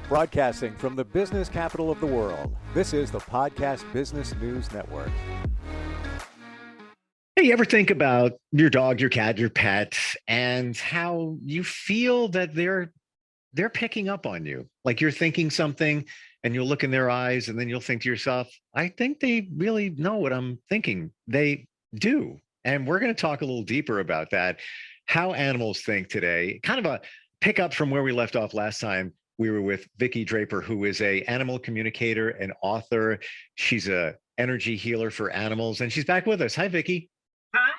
Broadcasting from the business capital of the world, this is the Podcast Business News Network. Hey, you ever think about your dog, your cat, your pet, and how you feel that they're picking up on you? Like you're thinking something and you'll look in their eyes and then you'll think to yourself, I think they really know what I'm thinking. They do. And we're going to talk a little deeper about that, how animals think today, kind of a pickup from where we left off last time. We were with Vicki Draper, who is a animal communicator and author. She's a energy healer for animals, and she's back with us. Hi, Vicki. Hi.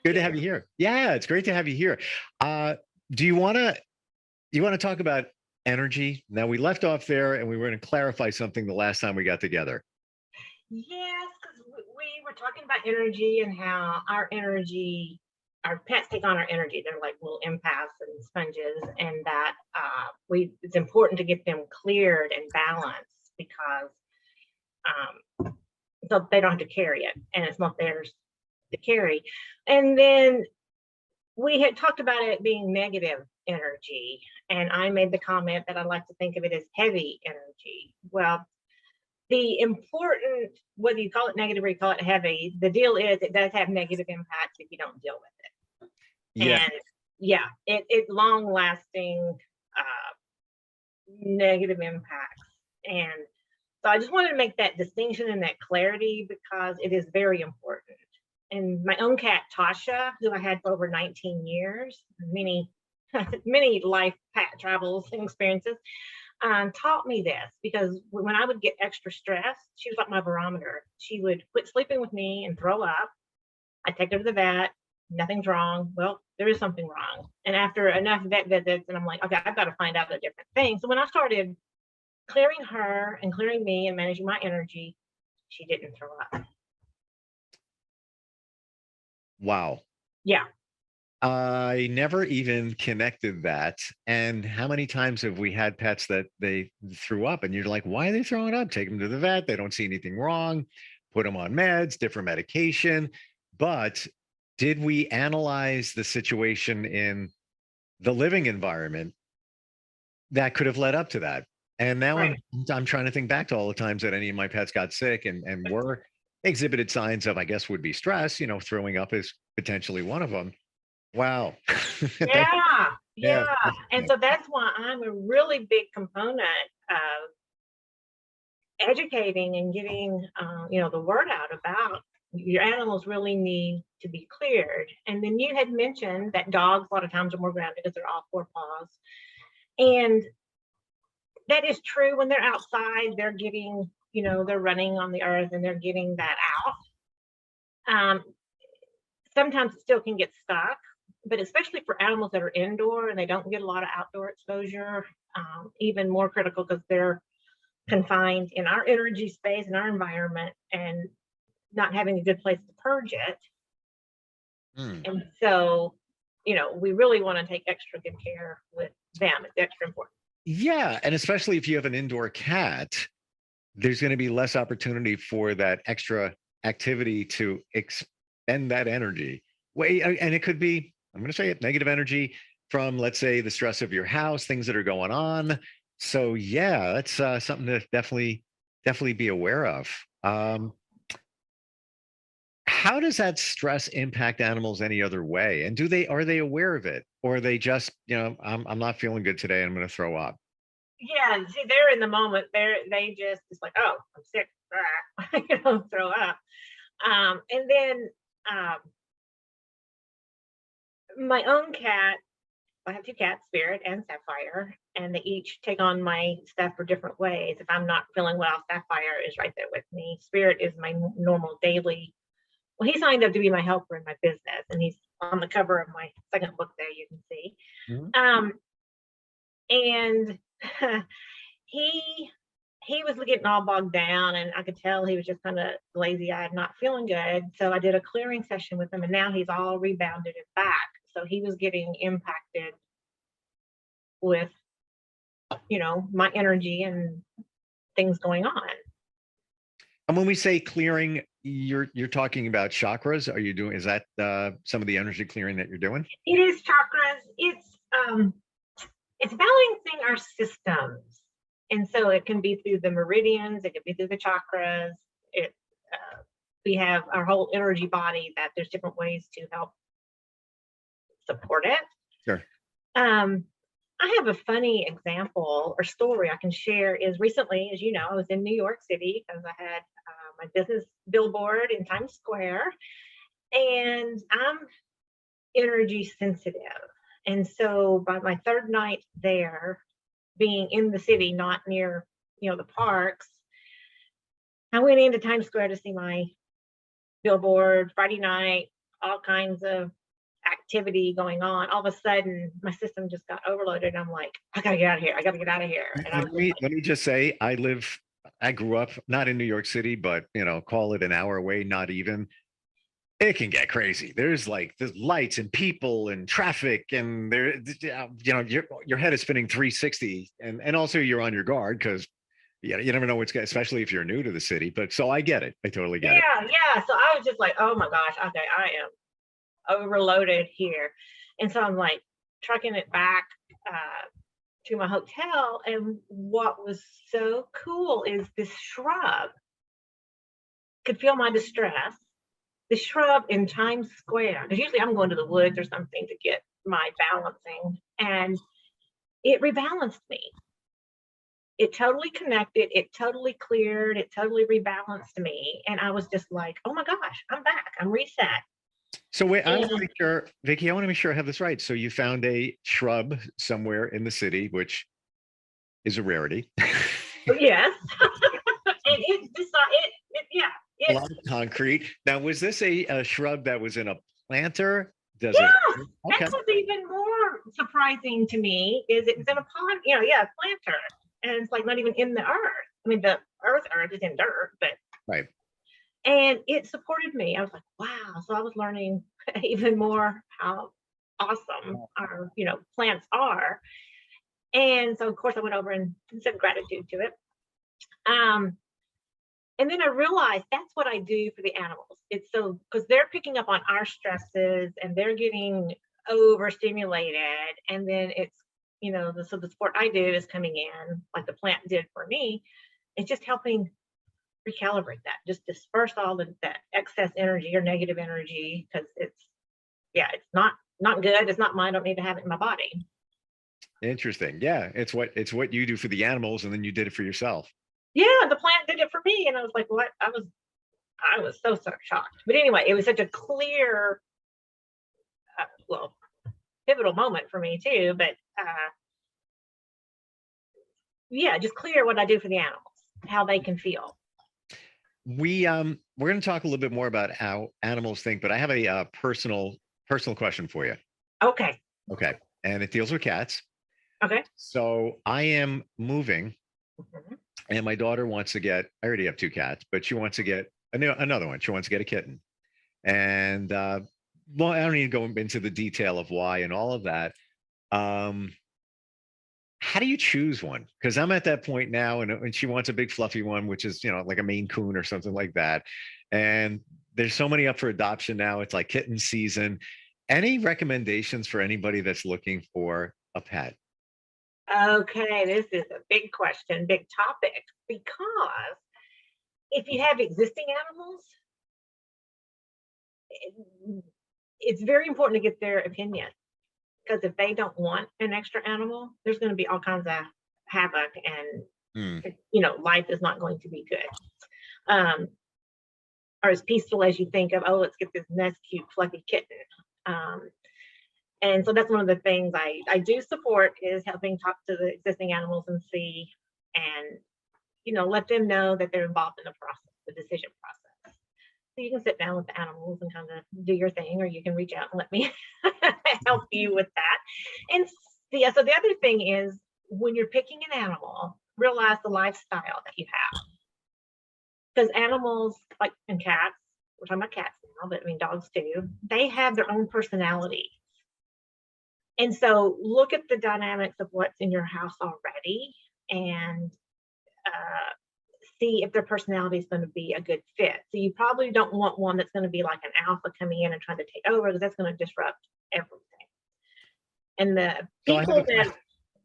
Good to have you here. Yeah, it's great to have you here. Do you want to talk about energy? Now, we left off there, and we were going to clarify something the last time we got together. Yes, because we were talking about energy and how our pets take on our energy. They're like little empaths and sponges, and that it's important to get them cleared and balanced because so they don't have to carry it, and it's not theirs to carry. And then we had talked about it being negative energy, and I made the comment that I like to think of it as heavy energy. Well, the important, whether you call it negative or you call it heavy, the deal is it does have negative impacts if you don't deal with it. Yeah. And yeah, it's long lasting negative impacts. And so I just wanted to make that distinction and that clarity because it is very important. And my own cat, Tasha, who I had for over 19 years, many life travels and experiences, taught me this because when I would get extra stressed, she was like my barometer. She would quit sleeping with me and throw up. I'd take her to the vet. Nothing's wrong. Well, there is something wrong. And after enough vet visits, and I'm like, okay, I've got to find out a different thing. So when I started clearing her and clearing me and managing my energy, she didn't throw up. Wow. Yeah. I never even connected that. And how many times have we had pets that they threw up and you're like, why are they throwing up? Take them to the vet. They don't see anything wrong. Put them on meds, different medication. But did we analyze the situation in the living environment that could have led up to that? And now Right. I'm trying to think back to all the times that any of my pets got sick and were exhibited signs of, I guess, would be stress. Throwing up is potentially one of them. Wow. Yeah. And so that's why I'm a really big component of educating and getting, the word out about your animals really need to be cleared. And then you had mentioned that dogs a lot of times are more grounded because they're all four paws. And that is true. When they're outside, they're getting, they're running on the earth and they're getting that out. Sometimes it still can get stuck, but especially for animals that are indoor and they don't get a lot of outdoor exposure, even more critical because they're confined in our energy space and our environment and not having a good place to purge it. And so, we really want to take extra good care with them. It's extra important. Yeah. And especially if you have an indoor cat, there's going to be less opportunity for that extra activity to expend that energy. And it could be, I'm going to say it, negative energy from, let's say, the stress of your house, things that are going on. So yeah, that's something to definitely be aware of. How does that stress impact animals any other way? And are they aware of it? Or are they just, I'm not feeling good today, I'm going to throw up? Yeah, see, they're in the moment. It's like, oh, I'm sick, throw up. And then my own cat, I have two cats, Spirit and Sapphire, and they each take on my stuff for different ways. If I'm not feeling well, Sapphire is right there with me. Spirit is my normal daily. Well, he signed up to be my helper in my business, and he's on the cover of my second book there, you can see. And he was getting all bogged down, and I could tell he was just kind of lazy-eyed, not feeling good. So I did a clearing session with him, and now he's all rebounded and back. So he was getting impacted with, my energy and things going on. And when we say clearing, you're talking about chakras. Is that some of the energy clearing that you're doing? It is chakras. It's it's balancing our systems. And so it can be through the meridians, it can be through the chakras. It we have our whole energy body that there's different ways to help support it. Sure. I have a funny example or story I can share. Is recently, as you know, I was in New York City because I had my business billboard in Times Square, and I'm energy sensitive. And so by my third night there, being in the city, not near, the parks, I went into Times Square to see my billboard Friday night, all kinds of activity going on. All of a sudden, my system just got overloaded. I'm like, I gotta get out of here. I gotta get out of here. And I was Let me just say, I grew up not in New York City, but call it an hour away, not even. It can get crazy. There's lights and people and traffic, and your head is spinning 360, and also you're on your guard because you never know what's going, especially if you're new to the city. But so I get it. I totally get it. Yeah. So I was just like, oh my gosh, okay, I am overloaded here. And so I'm like trucking it back to my hotel. And what was so cool is this shrub could feel my distress. The shrub in Times Square, because usually I'm going to the woods or something to get my balancing, and it rebalanced me. It totally connected, it totally cleared, it totally rebalanced me. And I was just like, oh my gosh, I'm back, I'm reset. So wait, I want to make sure, Vicki, I want to make sure I have this right. So you found a shrub somewhere in the city, which is a rarity. Yes. And it's just, A lot of concrete. Now, was this a shrub that was in a planter? Yes, Okay. that was even more surprising to me. Is it's in a pond, planter, and it's like not even in the earth. I mean, the earth is in dirt, but Right. And it supported me. I was like, wow. So I was learning even more how awesome our plants are. And so of course I went over and said gratitude to it. And then I realized that's what I do for the animals. It's so because they're picking up on our stresses and they're getting overstimulated. And then it's, so the support I do is coming in like the plant did for me. It's just helping recalibrate that, just disperse all that excess energy or negative energy, because it's not good. It's not mine. I don't need to have it in my body. Interesting. Yeah, it's what you do for the animals, and then you did it for yourself. Yeah, the plant did it for me, and I was like, what? I was so shocked. But anyway, it was such a clear, pivotal moment for me too. But just clear what I do for the animals, how they can feel. We're going to talk a little bit more about how animals think, but I have a personal question for you. Okay. And it deals with cats. Okay. So I am moving, Mm-hmm. and my daughter wants to get. I already have 2 cats, but she wants to get another one. She wants to get a kitten, and I don't need to go into the detail of why and all of that. How do you choose one? Because I'm at that point now, and she wants a big fluffy one, which is like a Maine Coon or something like that. And there's so many up for adoption now. It's like kitten season. Any recommendations for anybody that's looking for a pet? Okay, this is a big question, big topic, because if you have existing animals, it's very important to get their opinion. Because if they don't want an extra animal, there's going to be all kinds of havoc, and life is not going to be good, or as peaceful as you think of. Oh, let's get this nice, cute, fluffy kitten. And so that's one of the things I do support, is helping talk to the existing animals and see, and let them know that they're involved in the process, the decision process. So you can sit down with the animals and kind of do your thing, or you can reach out and let me help you with that. And so the other thing is, when you're picking an animal, realize the lifestyle that you have. Because animals, like and cats, we're talking about cats now, but I mean dogs too, they have their own personality. And so look at the dynamics of what's in your house already, and see if their personality is going to be a good fit. So you probably don't want one that's going to be like an alpha coming in and trying to take over, because that's going to disrupt everything. And the people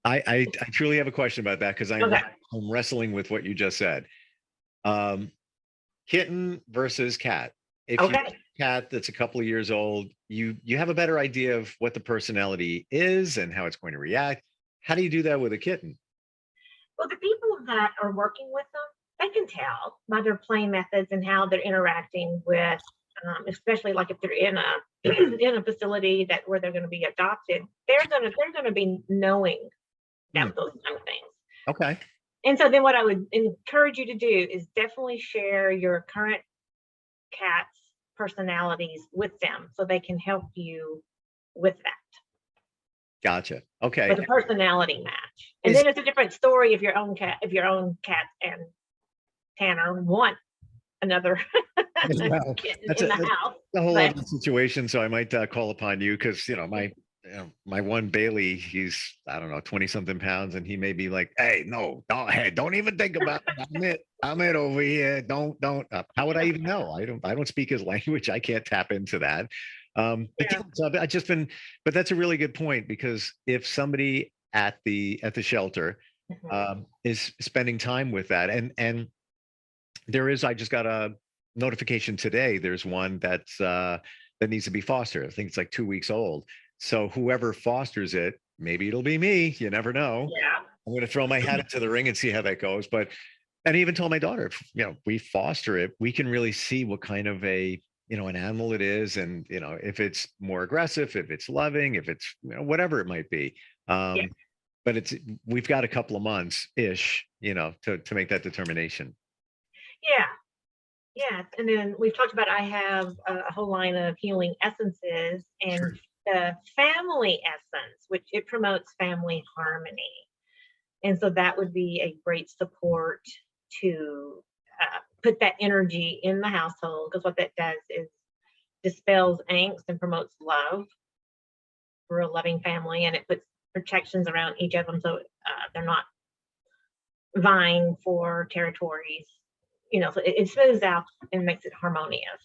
I truly have a question about that because Okay. I'm wrestling with what you just said. Um, Kitten versus cat. If you have Okay. a cat that's a couple of years old, you have a better idea of what the personality is and how it's going to react. How do you do that with a kitten? Well, the people that are working with them, they can tell by their play methods and how they're interacting with, especially like if they're in a in a facility that where they're going to be adopted, they're gonna be knowing Hmm, that those kind of things. okay, And so then what I would encourage you to do is definitely share your current cat's personalities with them so they can help you with that, gotcha. Okay, with a personality match. And is then it's a different story if your own cat and Tanner want another well, kitten that's in the that's house. a whole But other situation. So I might call upon you because my one Bailey, he's I don't know 20 something pounds, and he may be like, hey, no, don't even think about it. I'm it over here. Don't. How would I even know? I don't speak his language. I can't tap into that. But yeah, yeah, so I just been, but that's a really good point because if somebody at the shelter mhm, is spending time with that, and there is, I just got a notification today. There's one that needs to be fostered. I think it's like 2 weeks old. So whoever fosters it, maybe it'll be me. You never know. yeah, I'm going to throw my hat into the ring and see how that goes. But and I even told my daughter, if we foster it, we can really see what kind of an animal it is, and if it's more aggressive, if it's loving, if it's whatever it might be. yeah, Um, but we've got a couple of months ish, to make that determination. yeah. Yes, and then we've talked about I have a whole line of healing essences and Sure. the family essence, which it promotes family harmony. And so that would be a great support to put that energy in the household because what that does is dispels angst and promotes love for a loving family, and it puts protections around each of them so they're not vying for territories. So it smooths out and makes it harmonious.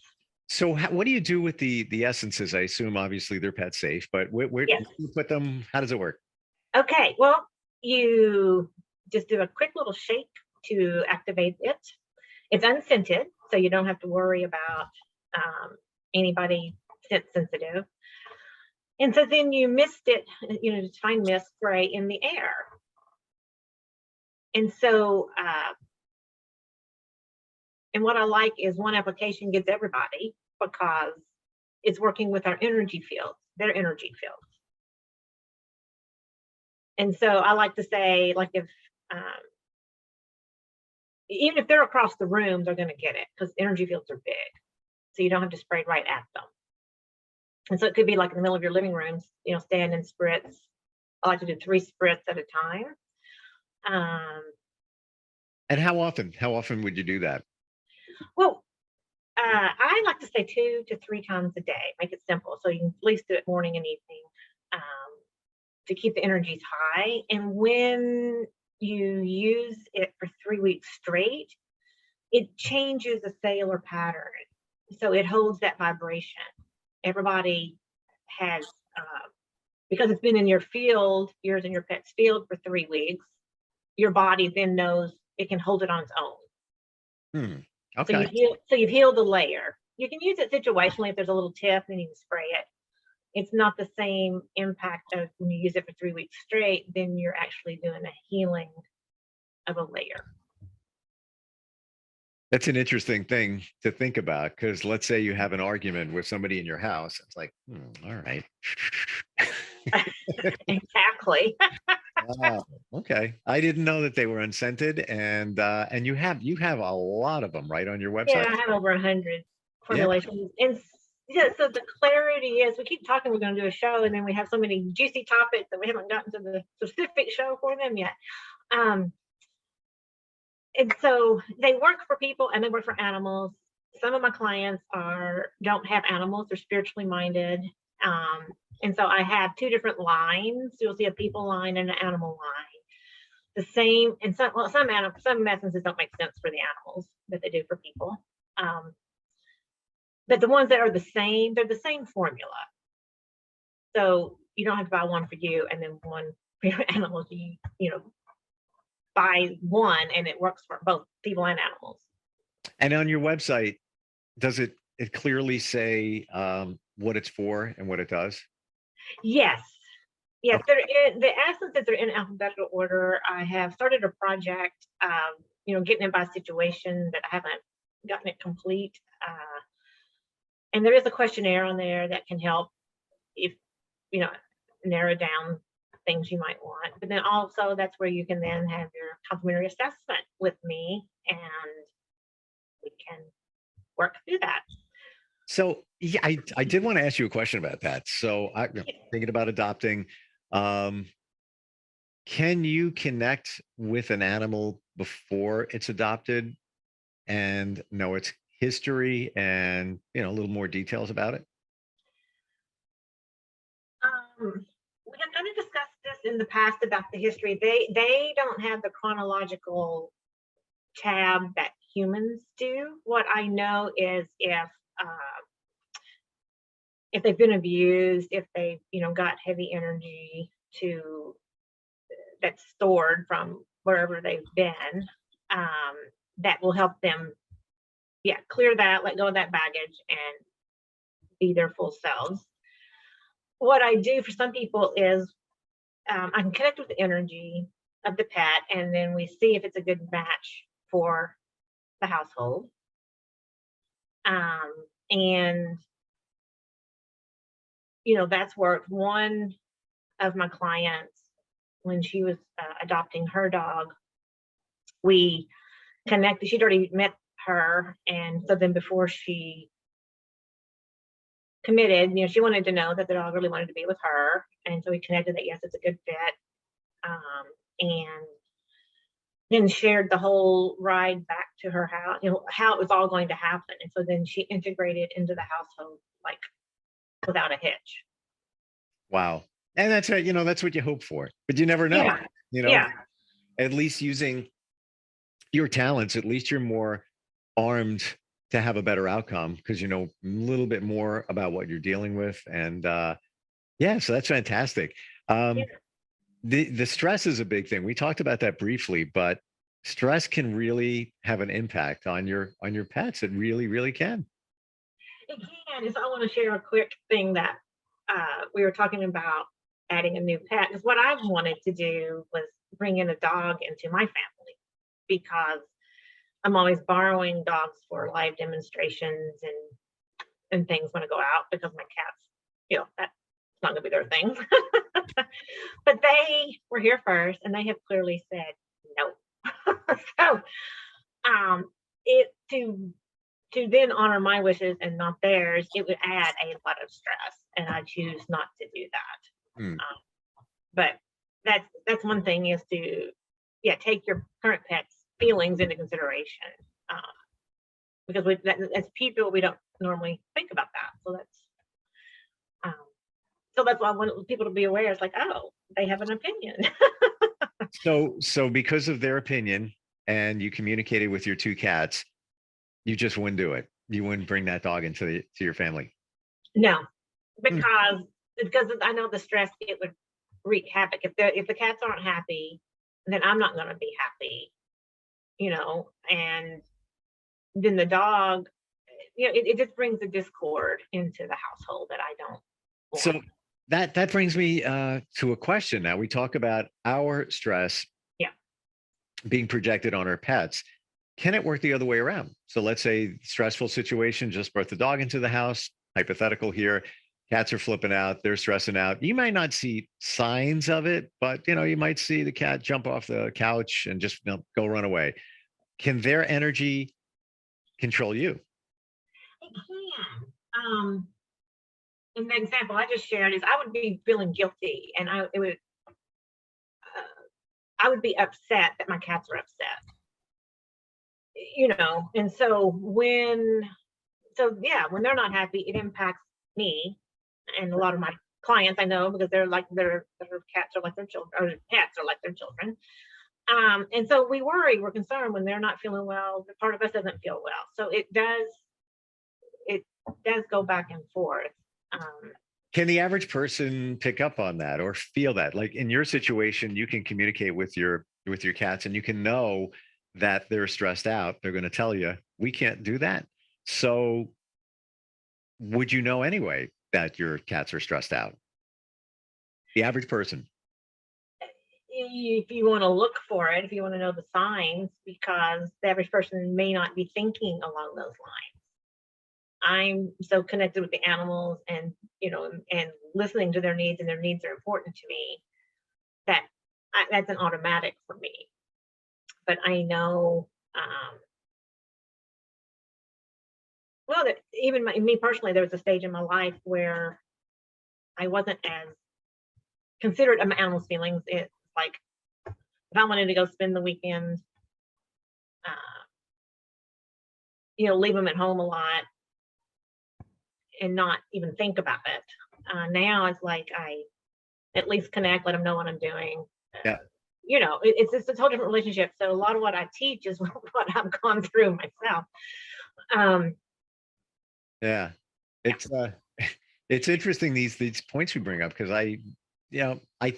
So what do you do with the essences? I assume obviously they're pet safe, but where do Yes. you put them? How does it work? Okay. Well, you just do a quick little shake to activate it. It's unscented, so you don't have to worry about um, anybody scent sensitive. And so then you mist it, just fine mist spray in the air. And so, and what I like is one application gets everybody because it's working with our energy fields, their energy fields. And so I like to say, like, if um, even if they're across the room, they're going to get it because energy fields are big. So you don't have to spray right at them. And so it could be like in the middle of your living room, stand and spritz. I like to do 3 spritz at a time. Um, And how often would you do that? well, I like to say 2 to 3 times a day. Make it simple, so you can at least do it morning and evening um, to keep the energies high. And when you use it for 3 weeks straight, it changes the cellular pattern, so it holds that vibration. Everybody has because it's been in your field, yours and your pet's field for 3 weeks. Your body then knows it can hold it on its own. Hmm. So Okay. you've healed the layer. You can use it situationally if there's a little tip, then you can spray it. It's not the same impact of when you use it for 3 weeks straight, then you're actually doing a healing of a layer. That's an interesting thing to think about because let's say you have an argument with somebody in your house. It's like, all right. Exactly. Wow. Okay. I didn't know that they were unscented, and you have a lot of them right on your Yeah, website. I have over 100 Yeah. formulations. And yeah, so the clarity is we keep talking, we're going to do a show, and then we have so many juicy topics that we haven't gotten to the specific show for them yet. Um, and so they work for people and they work for animals. Some of my clients don't have animals, they're spiritually minded. Um, and so I have 2 different lines. You'll see a people line and an animal line. The same, and some essences don't make sense for the animals that they do for people. Um, but the ones that are the same, they're the same formula. So you don't have to buy one for you and then one for your animals. You buy one and it works for both people and animals. And on your website, does it clearly say what it's for and what it does? Yes. Yes, Okay. they're in the essence that they're in alphabetical order. I have started a project, getting it by situation that I haven't gotten it complete. And there is a questionnaire on there that can help if you know narrow down things you might want. But then also that's where you can then have your complimentary assessment with me, and we can work through that. So yeah, I did want to ask you a question about that. So thinking about adopting, um, can you connect with an animal before it's adopted and know its history and a little more details about it? We have kind of discussed this in the past about the history. They don't have the chronological tab that humans do. What I know is if they've been abused, if they've got heavy energy to that's stored from wherever they've been, um, that will help them, clear that, let go of that baggage, and be their full selves. What I do for some people is I can connect with the energy of the pet, and then we see if it's a good match for the household. And that's worked. One of my clients, when she was adopting her dog, we connected. She'd already met her, and so then before she committed, she wanted to know that the dog really wanted to be with her, and so we connected that yes, it's a good fit, and then shared the whole ride back to her house, how it was all going to happen, and so then she integrated into the household like without a hitch. Wow. And that's what you hope for, but you never know. Yeah, You know, yeah, at least using your talents, at least you're more armed to have a better outcome because you know a little bit more about what you're dealing with. And yeah, so that's fantastic. yeah. Um, the stress is a big thing. We talked about that briefly, but stress can really have an impact on your pets. It really, really can. It can. And so I want to share a quick thing that we were talking about adding a new pet. Because what I've wanted to do was bring in a dog into my family because I'm always borrowing dogs for live demonstrations and things when I go out because my cats, that's not gonna be their thing. But they were here first and they have clearly said no. So it to then honor my wishes and not theirs, it would add a lot of stress, and I choose not to do that. Hmm. But that's one thing is to take your current pet's feelings into consideration, um, because as people we don't normally think about that. Um, so that's why I want people to be aware. It's like, oh, they have an opinion. So because of their opinion and you communicated with your two cats, you just wouldn't do it. You wouldn't bring that dog into to your family. No, Hmm. because I know the stress it would wreak havoc if the cats aren't happy, then I'm not going to be happy, and then the dog, it just brings a discord into the household that I don't want. So that brings me to a question. Now we talk about our stress Yeah. being projected on our pets. Can it work the other way around? So let's say stressful situation, just brought the dog into the house, hypothetical here. Cats are flipping out, they're stressing out. You might not see signs of it, but you might see the cat jump off the couch and just go run away. Can their energy control you? It can. And the example I just shared is I would be feeling guilty, and I would be upset that my cats are upset, and so when they're not happy, it impacts me and a lot of my clients I know because their cats are like their children, or pets are like their children. And so we're concerned when they're not feeling well. The part of us doesn't feel well, so it does go back and forth. Um, Can the average person pick up on that or feel that? Like in your situation, you can communicate with your cats and you can know that they're stressed out. They're going to tell you, we can't do that. So would you know anyway that your cats are stressed out? The average person. If you want to look for it, if you want to know the signs, because the average person may not be thinking along those lines. I'm so connected with the animals and, and listening to their needs, and their needs are important to me, that that's an automatic for me. But I know, well, that even me personally, there was a stage in my life where I wasn't as considerate of my animals' feelings. It's like if I wanted to go spend the weekend, uh, leave them at home a lot and not even think about it. Now it's like I at least connect, let them know what I'm doing. Yeah. It's just a whole different relationship. So a lot of what I teach is what I've gone through myself. Yeah. It's it's interesting these points we bring up because I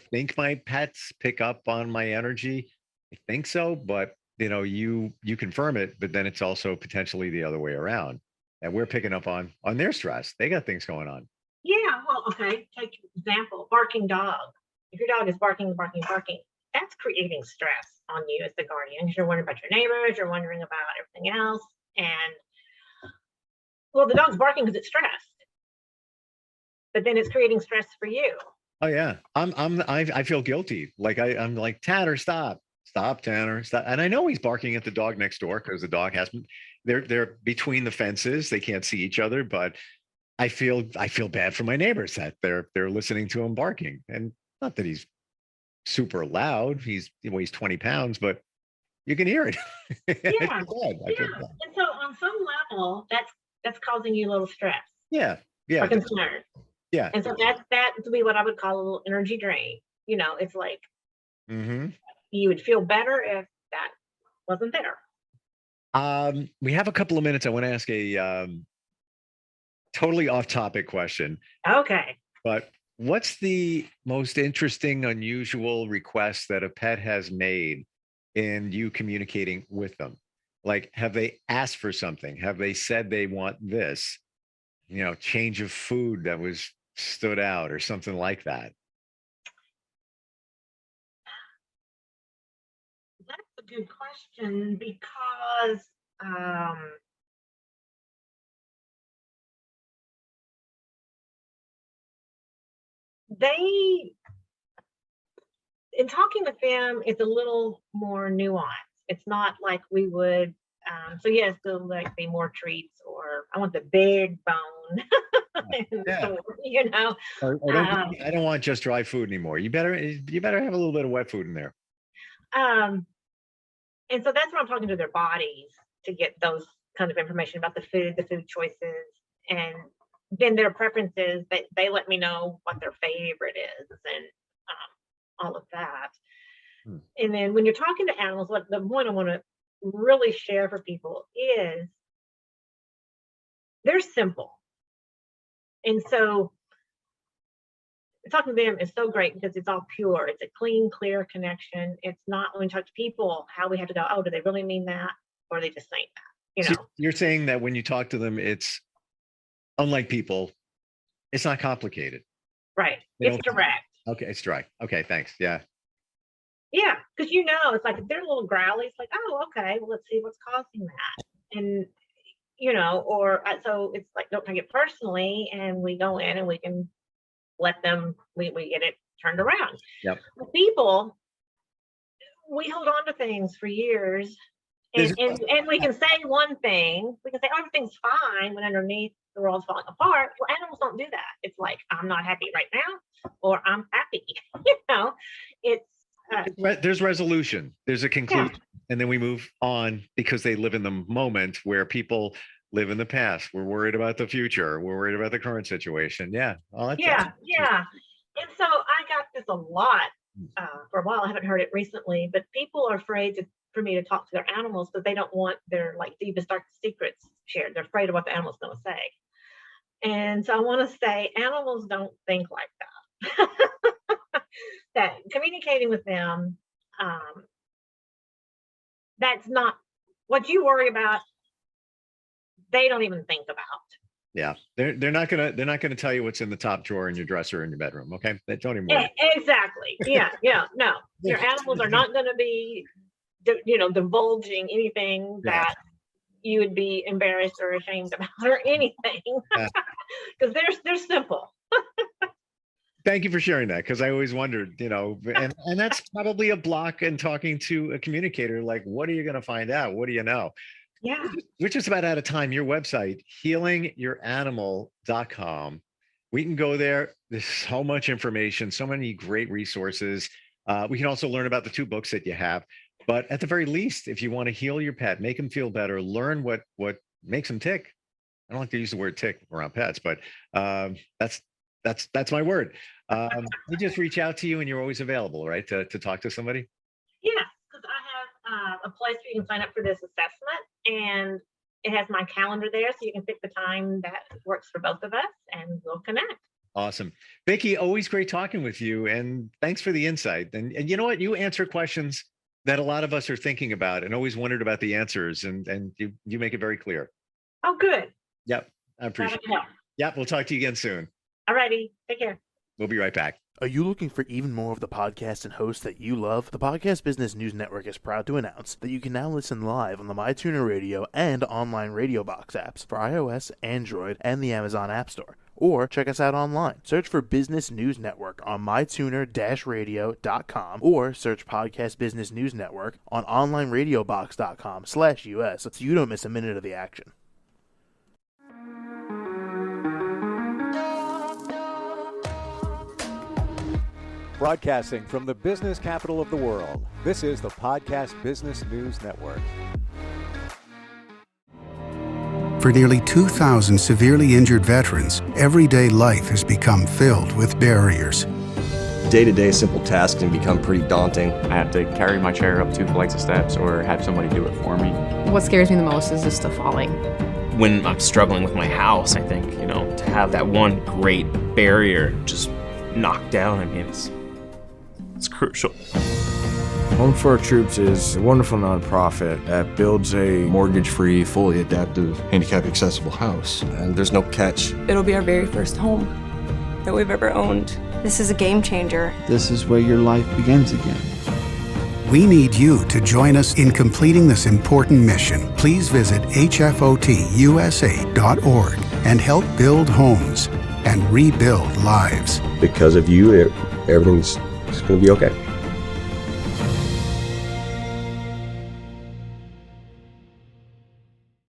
think my pets pick up on my energy. I think so, but you confirm it, but then it's also potentially the other way around. And we're picking up on their stress. They got things going on. Yeah, well, okay, take example, barking dog. If your dog is barking, barking, barking, that's creating stress on you as the guardian. You're wondering about your neighbors, you're wondering about everything else. And well, the dog's barking because it's stressed, but then it's creating stress for you. Oh yeah. I feel guilty. Like I'm like, Tanner, stop. Stop, Tanner. Stop. And I know he's barking at the dog next door because the dog has they're between the fences. They can't see each other, but I feel bad for my neighbors that they're listening to him barking. And not that he's super loud. He weighs 20 pounds, but you can hear it. Yeah. Yeah. And so on some level, that's causing you a little stress. Yeah. Yeah. Or concern. Yeah. And so that would be what I would call a little energy drain. It's like you would feel better if that wasn't there. We have a couple of minutes. I want to ask a totally off-topic question. Okay. But what's the most interesting, unusual request that a pet has made in you communicating with them? Like, have they asked for something? Have they said they want this? Change of food that was stood out or something like that? That's a good question because they, in talking with them, it's a little more nuanced. It's not like we would, so yes, they'll like be more treats, or I want the big bone. Yeah. I don't want just dry food anymore. You better have a little bit of wet food in there. And so that's what I'm talking to their bodies to get those kind of information about the food choices, and then their preferences. They let me know what their favorite is, and all of that. And then when you're talking to animals, what the point I want to really share for people is they're simple. And so talking to them is so great because it's all pure. It's a clean, clear connection. It's not when we talk to people how we have to go, oh, do they really mean that? Or are they just saying that? So you're saying that when you talk to them, it's unlike people, it's not complicated. Right. It's direct. Okay, it's direct. Okay, thanks. Yeah. Yeah, because it's like if they're a little growly, it's like, oh, okay, well, let's see what's causing that. And or so it's like, don't take it personally, and we go in and we can let them, we get it turned around. Yep. With people, we hold on to things for years, and we can say one thing, we can say, oh, everything's fine, when underneath the world's falling apart. Well, animals don't do that. It's like, I'm not happy right now, or I'm happy. It's there's resolution, there's a conclusion, and then we move on because they live in the moment, where people live in the past. We're worried about the future. We're worried about the current situation. Yeah. Yeah. And so I got this a lot for a while. I haven't heard it recently, but people are afraid for me to talk to their animals because they don't want their like deepest, darkest secrets shared. They're afraid of what the animal's going to say. And so I want to say animals don't think like that. That communicating with them, that's not what you worry about. They don't even think about. Yeah, they're not gonna tell you what's in the top drawer in your dresser in your bedroom. Okay, don't even worry. Exactly. Yeah. No, your animals are not going to be, divulging anything that you would be embarrassed or ashamed about or anything, because they're simple. Thank you for sharing that, because I always wondered, and that's probably a block in talking to a communicator. Like, what are you going to find out? What do you know? Yeah. We're just about out of time. Your website, healingyouranimal.com. We can go there. There's so much information, so many great resources. We can also learn about the 2 books that you have. But at the very least, if you want to heal your pet, make them feel better, learn what makes them tick. I don't like to use the word tick around pets, but that's my word. We just reach out to you, and you're always available, right, to talk to somebody? Yeah, because I have a place where you can sign up for this assessment, and it has my calendar there, so you can pick the time that works for both of us, and we'll connect. Awesome. Vicki, always great talking with you, and thanks for the insight. And you know what? You answer questions that a lot of us are thinking about and always wondered about the answers, and you make it very clear. Oh, good. Yep, I appreciate it. Yep, we'll talk to you again soon. All righty. Take care. We'll be right back. Are you looking for even more of the podcasts and hosts that you love? The Podcast Business News Network is proud to announce that you can now listen live on the MyTuner Radio and online Radio Box apps for iOS, Android, and the Amazon App Store. Or check us out online. Search for Business News Network on mytuner-radio.com or search Podcast Business News Network on onlineradiobox.com/US so you don't miss a minute of the action. Broadcasting from the business capital of the world, this is the Podcast Business News Network. For nearly 2,000 severely injured veterans, everyday life has become filled with barriers. Day-to-day simple tasks can become pretty daunting. I have to carry my chair up 2 flights of steps or have somebody do it for me. What scares me the most is just the falling. When I'm struggling with my house, I think, to have that one great barrier just knocked down, it's crucial. Home for Our Troops is a wonderful nonprofit that builds a mortgage-free, fully adaptive, handicap-accessible house. And there's no catch. It'll be our very first home that we've ever owned. This is a game changer. This is where your life begins again. We need you to join us in completing this important mission. Please visit hfotusa.org and help build homes and rebuild lives. Because of you, everything's going to be okay.